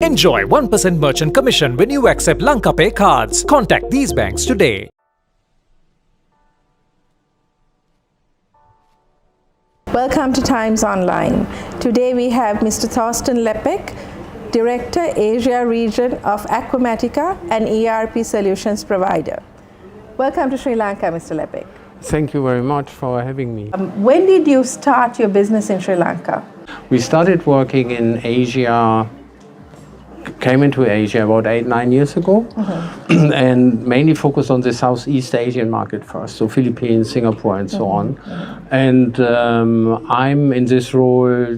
Enjoy 1% merchant commission when you accept Lanka Pay cards. Contact these banks today. Welcome to Times Online. Today we have Mr. Thorsten Leppek, Director, Asia Region of Acumatica, an ERP solutions provider. Welcome to Sri Lanka, Mr. Leppek. Thank you very much for having me. When did you start your business in Sri Lanka? We started working in Asia, came into Asia about 8-9 years ago, and mainly focused on the Southeast Asian market first, so Philippines, Singapore, and so on. And I'm in this role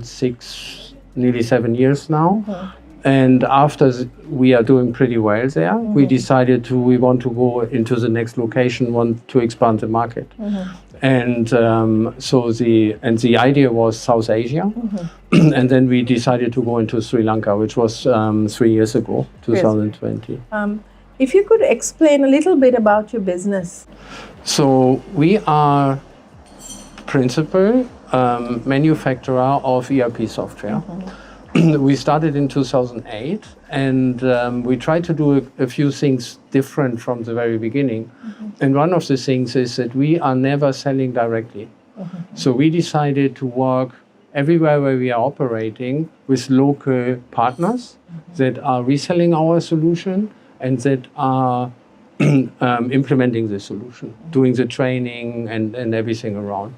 nearly 7 years now. And after we are doing pretty well there, we decided we want to go into the next location, want to expand the market. And so the idea was South Asia, and then we decided to go into Sri Lanka, which was 3 years ago, 2020. If you could explain a little bit about your business. So we are principal manufacturer of ERP software. We started in 2008, and we tried to do a few things different from the very beginning. And one of the things is that we are never selling directly. So we decided to work everywhere where we are operating with local partners that are reselling our solution and that are implementing the solution, doing the training and everything around.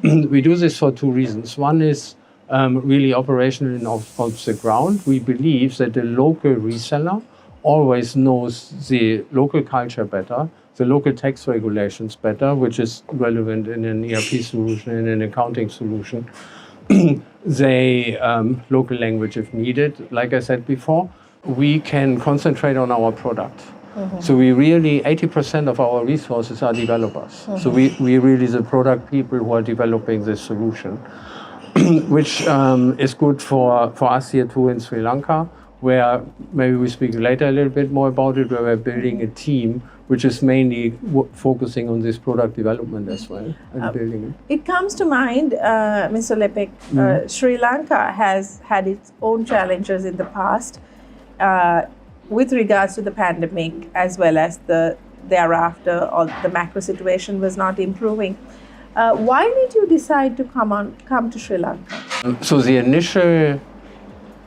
We do this for two reasons. One is really operational and off the ground. We believe that the local reseller always knows the local culture better, the local tax regulations better, which is relevant in an ERP solution, in an accounting solution. They local language if needed. Like I said before, we can concentrate on our product. So we really, 80% of our resources are developers. So we really the product people who are developing this solution. Which is good for us here too in Sri Lanka, where maybe we speak later a little bit more about it, where we're building a team which is mainly focusing on this product development as well and building it. It comes to mind, Mr. Leppek, Sri Lanka has had its own challenges in the past with regards to the pandemic, as well as thereafter, or the macro situation was not improving. Why did you decide to come to Sri Lanka? So the initial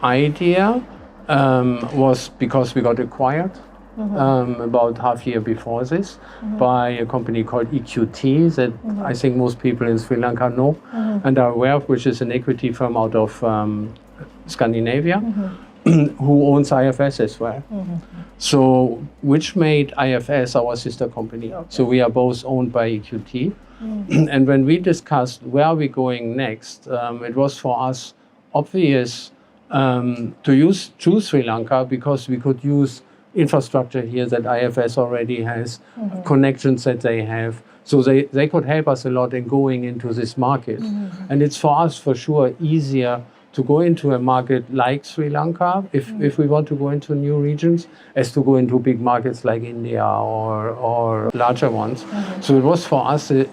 idea was because we got acquired about half year before this by a company called EQT that I think most people in Sri Lanka know and are aware of, which is an equity firm out of Scandinavia who owns IFS as well. So which made IFS our sister company. So we are both owned by EQT. And when we discussed where are we going next, it was for us obvious to choose Sri Lanka because we could use infrastructure here that IFS already has, connections that they have. So they could help us a lot in going into this market. And it's for us for sure easier to go into a market like Sri Lanka, if we want to go into new regions, as to go into big markets like India or larger ones. So it was for us a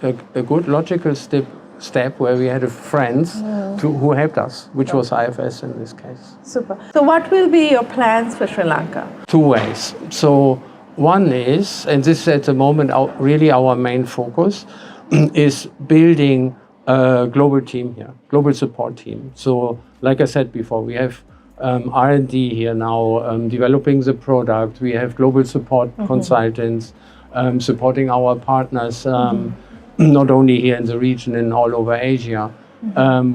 good logical step where we had friends who helped us, which was IFS in this case. Super. So what will be your plans for Sri Lanka? Two ways. So one is, and this is at the moment really our main focus, is building a global team here, global support team. So like I said before, we have R&D here now developing the product. We have global support consultants supporting our partners, not only here in the region and all over Asia.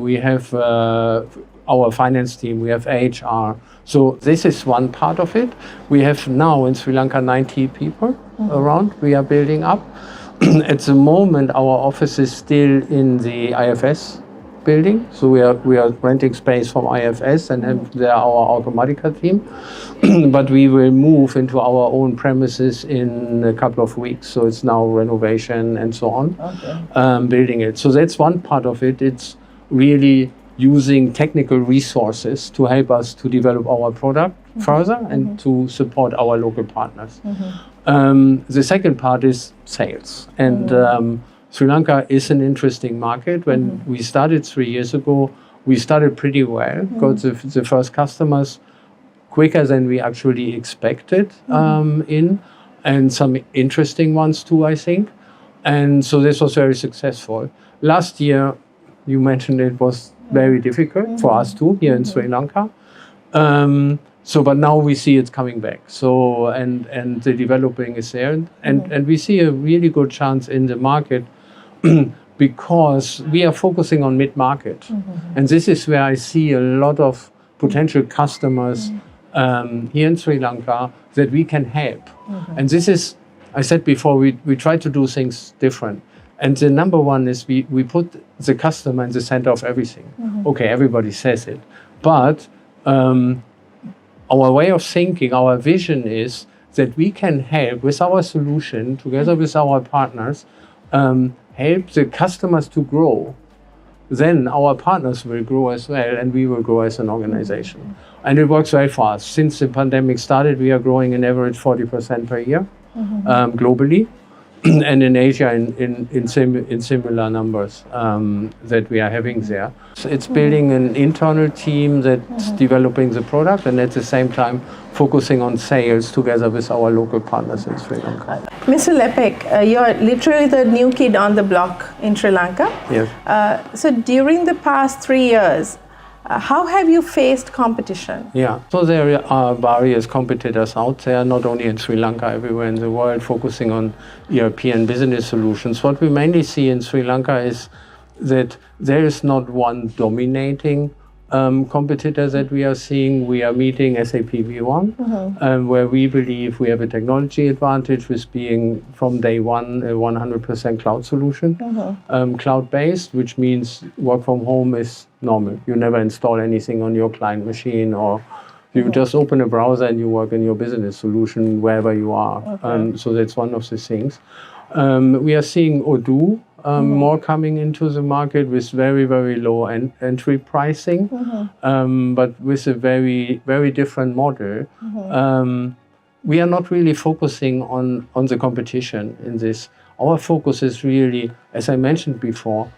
We have our finance team, we have HR. So this is one part of it. We have now in Sri Lanka 90 people around we are building up. At the moment, our office is still in the IFS building, so we are renting space from IFS and have there our Acumatica team. But we will move into our own premises in a couple of weeks. So it's now renovation and so on, building it. So that's one part of it. It's really using technical resources to help us to develop our product further and to support our local partners. The second part is sales. And Sri Lanka is an interesting market. When we started 3 years ago, we started pretty well, got the first customers quicker than we actually expected and some interesting ones too, I think. And so this was very successful. Last year, you mentioned it was very difficult for us too here in Sri Lanka. But now we see it's coming back. So and the developing is there, and we see a really good chance in the market because we are focusing on mid-market, and this is where I see a lot of potential customers here in Sri Lanka that we can help. And this is, I said before, we try to do things different. And the number one is we put the customer in the center of everything. Okay, everybody says it, but our way of thinking, our vision is that we can help with our solution, together with our partners, help the customers to grow. Then our partners will grow as well, and we will grow as an organization. And it works very fast. Since the pandemic started, we are growing an average 40% per year globally, and in Asia in similar numbers that we are having there. So it's building an internal team that's developing the product, and at the same time focusing on sales together with our local partners in Sri Lanka. Mr. Leppek, you're literally the new kid on the block in Sri Lanka. Yes. So during the past 3 years, how have you faced competition? Yeah, so there are various competitors out there, not only in Sri Lanka, everywhere in the world, focusing on European business solutions. What we mainly see in Sri Lanka is that there is not one dominating competitor that we are seeing. We are meeting SAP V1, where we believe we have a technology advantage with being from day one a 100% cloud solution, cloud-based, which means work from home is normal. You never install anything on your client machine, or you just open a browser and you work in your business solution wherever you are. So that's one of the things. We are seeing Odoo more coming into the market with very, very low entry pricing, but with a very, very different model. We are not really focusing on the competition in this. Our focus is really, as I mentioned before,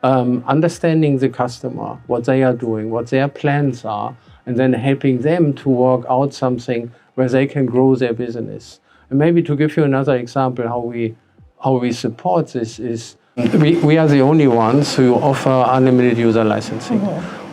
understanding the customer, what they are doing, what their plans are, and then helping them to work out something where they can grow their business. And maybe to give you another example how we support this is, we are the only ones who offer unlimited user licensing,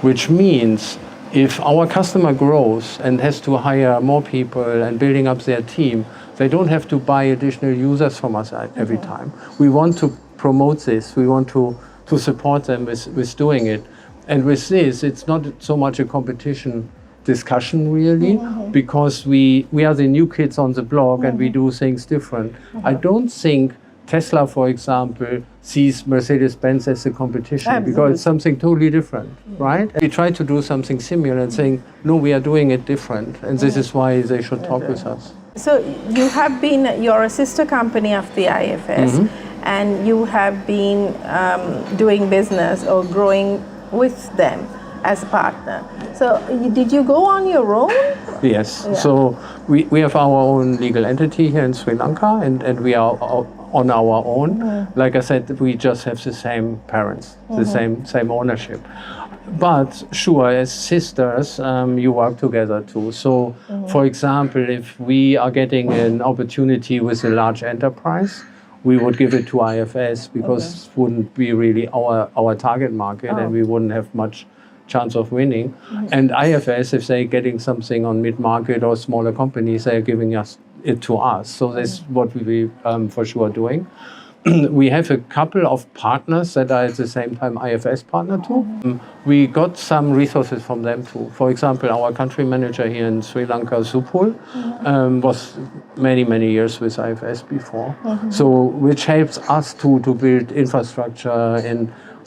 which means if our customer grows and has to hire more people and building up their team, they don't have to buy additional users from us every time. We want to promote this. We want to support them with doing it. And with this, it's not so much a competition discussion really, because we are the new kids on the block and we do things different. I don't think Tesla, for example, sees Mercedes-Benz as a competition because it's something totally different, right? We try to do something similar and saying, no, we are doing it different, and this is why they should talk with us. So you're a sister company of the IFS, and you have been doing business or growing with them as a partner. So did you go on your own? Yes. Yeah. So we have our own legal entity here in Sri Lanka, and we are on our own. Like I said, we just have the same parents, the same ownership. But sure, as sisters, you work together too. So, for example, if we are getting an opportunity with a large enterprise, we would give it to IFS because it wouldn't be really our target market, and we wouldn't have much chance of winning. And IFS, if they're getting something on mid-market or smaller companies, they're giving it to us. So that's what we for sure doing. We have a couple of partners that are at the same time IFS partner too. We got some resources from them too. For example, our country manager here in Sri Lanka, Supul, was many years with IFS before. So which helps us to build infrastructure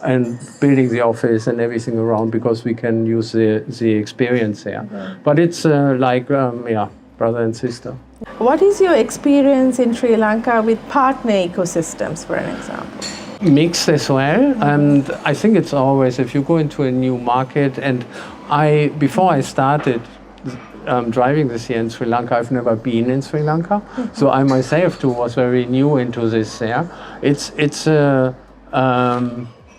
and building the office and everything around, because we can use the experience there. But it's like brother and sister. What is your experience in Sri Lanka with partner ecosystems, for an example? Mixed as well, and I think it's always, if you go into a new market, and before I started driving this here in Sri Lanka, I've never been in Sri Lanka, so I myself too was very new into this there. It's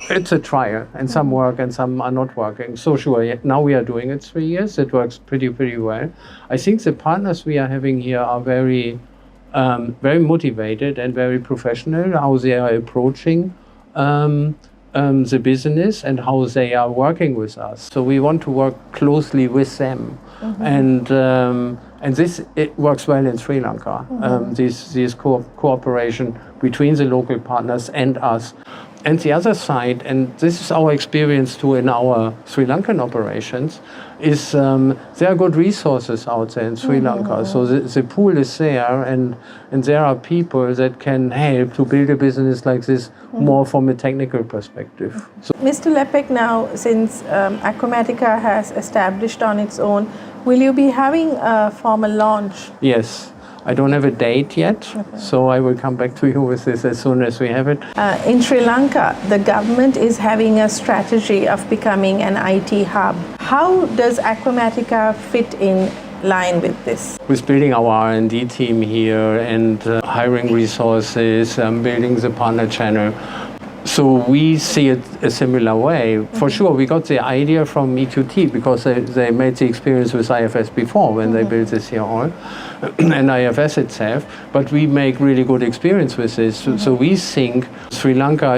it's a trial, and some work and some are not working. So sure, now we are doing it 3 years. It works pretty well. I think the partners we are having here are very motivated and very professional, how they are approaching the business and how they are working with us. So we want to work closely with them. And this, it works well in Sri Lanka, this cooperation between the local partners and us. And the other side, and this is our experience too in our Sri Lankan operations, is there are good resources out there in Sri Lanka. So the pool is there, and there are people that can help to build a business like this more from a technical perspective. So, Mr. Leppek, now since Acumatica has established on its own, will you be having a formal launch? yes. I don't have a date yet, so I will come back to you with this as soon as we have it. In Sri Lanka, the government is having a strategy of becoming an IT hub. How does Acumatica fit in line with this? With building our R&D team here and hiring resources, building the partner channel. So we see it a similar way. For sure, we got the idea from EQT because they made the experience with IFS before when they built this here all, and IFS itself. But we make really good experience with this. So we think Sri Lanka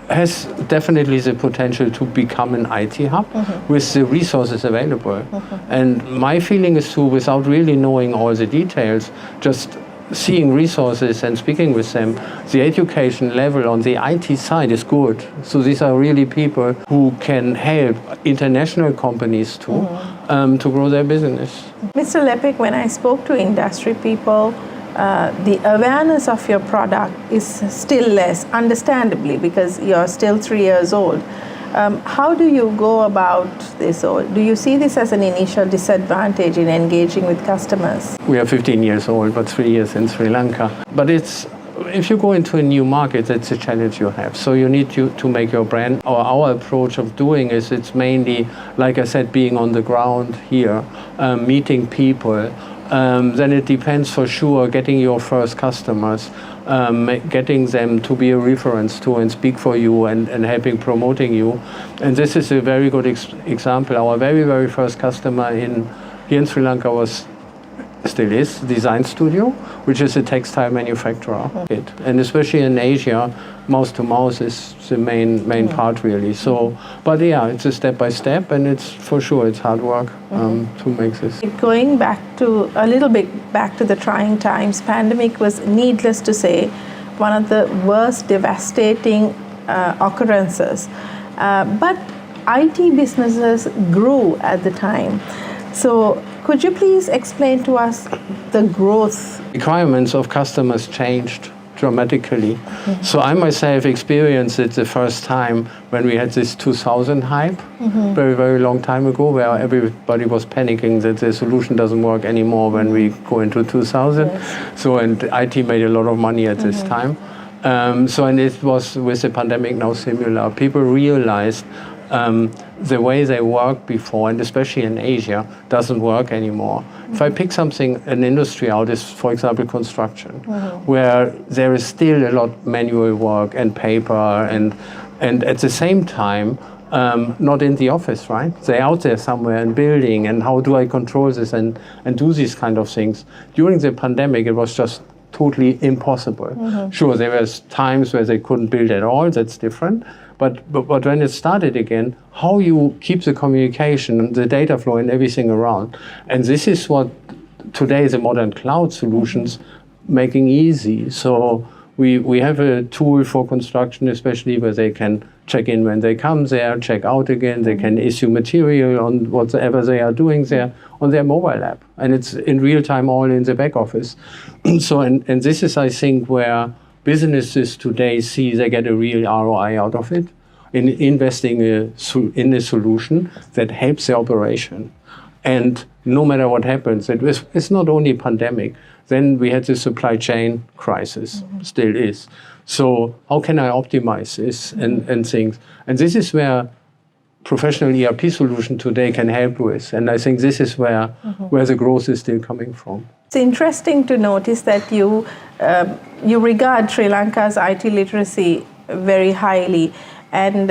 has definitely the potential to become an IT hub with the resources available. And my feeling is too, without really knowing all the details, just seeing resources and speaking with them, the education level on the IT side is good. So these are really people who can help international companies too to grow their business. Mr. Leppek, when I spoke to industry people, the awareness of your product is still less, understandably, because you're still 3 years old. How do you go about this, or do you see this as an initial disadvantage in engaging with customers? We are 15 years old, but 3 years in Sri Lanka. But if you go into a new market, that's a challenge you have. So you need to make your brand. Our approach of doing is, it's mainly, like I said, being on the ground here, meeting people. Then it depends for sure, getting your first customers, getting them to be a reference to and speak for you and helping promoting you. And this is a very good example. Our very first customer here in Sri Lanka still is Design Studio, which is a textile manufacturer. And especially in Asia, mouth to mouth is the main part really. So, but yeah, it's a step by step, and it's for sure it's hard work to make this. Going back to a little bit back to the trying times, pandemic was, needless to say, one of the worst devastating occurrences. But IT businesses grew at the time. So could you please explain to us the growth? Requirements of customers changed dramatically. So I myself experienced it the first time when we had this 2000 hype, very long time ago, where everybody was panicking that the solution doesn't work anymore when we go into 2000. Yes. So, and IT made a lot of money at this time. And it was with the pandemic now similar. People realized the way they worked before, and especially in Asia, doesn't work anymore. If I pick an industry out, is for example construction, where there is still a lot manual work and paper, and at the same time, not in the office, right? They're out there somewhere and building, and how do I control this and do these kind of things? During the pandemic, it was just totally impossible. Sure, there was times where they couldn't build at all, that's different. But when it started again, how you keep the communication, the data flow and everything around. And this is what today the modern cloud solutions making easy. So we have a tool for construction, especially where they can check in when they come there, check out again. They can issue material on whatever they are doing there on their mobile app. And it's in real time all in the back office. So, and this is, I think, where businesses today see they get a real ROI out of it in investing in a solution that helps the operation. And no matter what happens, it's not only pandemic. Then we had the supply chain crisis, still is. So how can I optimize this and things? And this is where professional ERP solution today can help with. And I think this is where the growth is still coming from. It's interesting to notice that you regard Sri Lanka's IT literacy very highly. And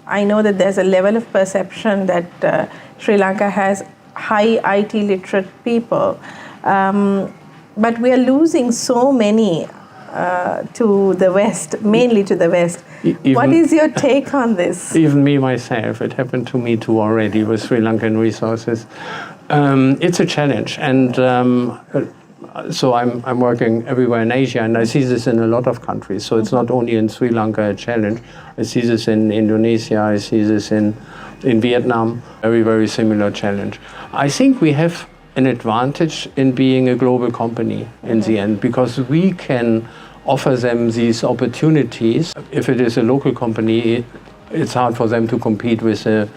I know that there's a level of perception that Sri Lanka has high IT literate people, but we are losing so many to the West, mainly to the West. What is your take on this? Even me myself, it happened to me too already with Sri Lankan resources. It's a challenge, and so I'm working everywhere in Asia, and I see this in a lot of countries. So it's not only in Sri Lanka a challenge. I see this in Indonesia. I see this in Vietnam. Very, very similar challenge. I think we have an advantage in being a global company in the end, because we can offer them these opportunities. If it is a local company, it's hard for them to compete with a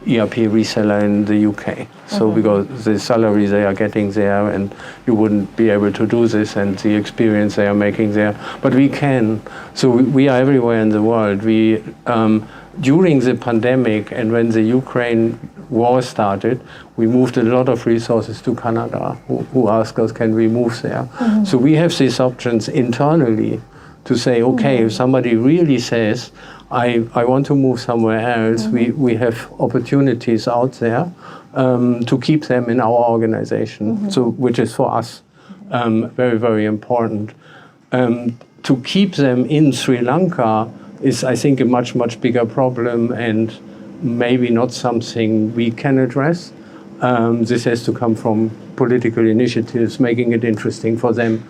ERP reseller in the UK. So because the salary they are getting there, and you wouldn't be able to do this, and the experience they are making there. But we can. So we are everywhere in the world. We during the pandemic and when the Ukraine war started, we moved a lot of resources to Canada, who asked us, can we move there? So we have these options internally to say, okay, if somebody really says, I want to move somewhere else, we have opportunities out there to keep them in our organization, so which is for us very, very important. To keep them in Sri Lanka is, I think, a much, much bigger problem, and maybe not something we can address. This has to come from political initiatives, making it interesting for them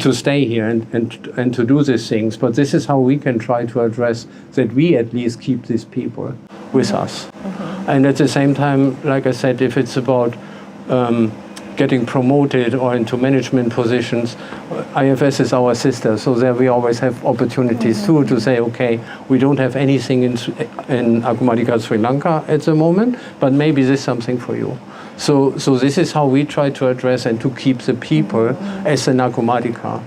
to stay here and to do these things. But this is how we can try to address that we at least keep these people with us. And at the same time, like I said, if it's about getting promoted or into management positions, IFS is our sister, so there we always have opportunities too to say, okay, we don't have anything in Acumatica Sri Lanka at the moment, but maybe this is something for you. So this is how we try to address and to keep the people as an Acumatica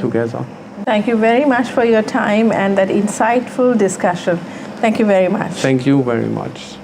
together. Thank you very much for your time and that insightful discussion. Thank you very much. Thank you very much.